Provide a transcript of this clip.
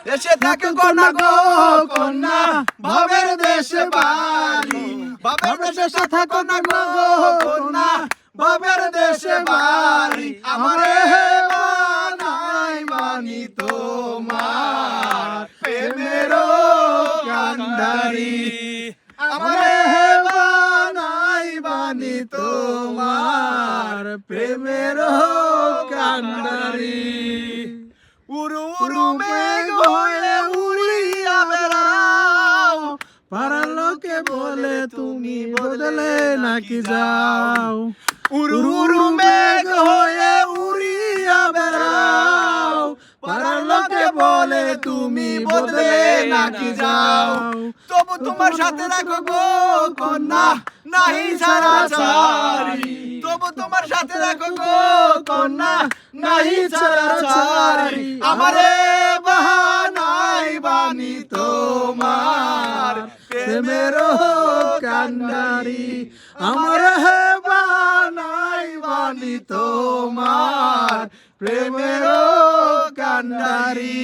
দেশে থাকে কন্যা গো কন্যা ভাবের দেশে বাড়ি ভাবের দেশে থাকো না গো কন্যা ভাবের দেশে বাড়ি আমারে বানাই বানি তোমার প্রেমের কান্ডারি আমারে বানাই বানি তোমার প্রেমের কান্ডারি উড়ু উড়ু মেঘ হয়ে উড়িয়া বেড়াও পাড়ার লোকে বলে তুমি বদলে নাকি যাও উড়ু উড়ু মেঘ হয়ে উড়িয়া বেড়াও পাড়ার লোকে বলে তুমি বদলে নাকি যাও তবু তোমার সাথে রাখো গো কন্যা নাই ছাড়া ছাড়ি তবু তোমার সাথে রাখো গো কন্যা নাই ছাড়া ছাড়ি আমারে বাহানাই বানি তোমার প্রেমের কান্ডারি আমারে বাহানাই বানি তোমার প্রেমের কান্ডারি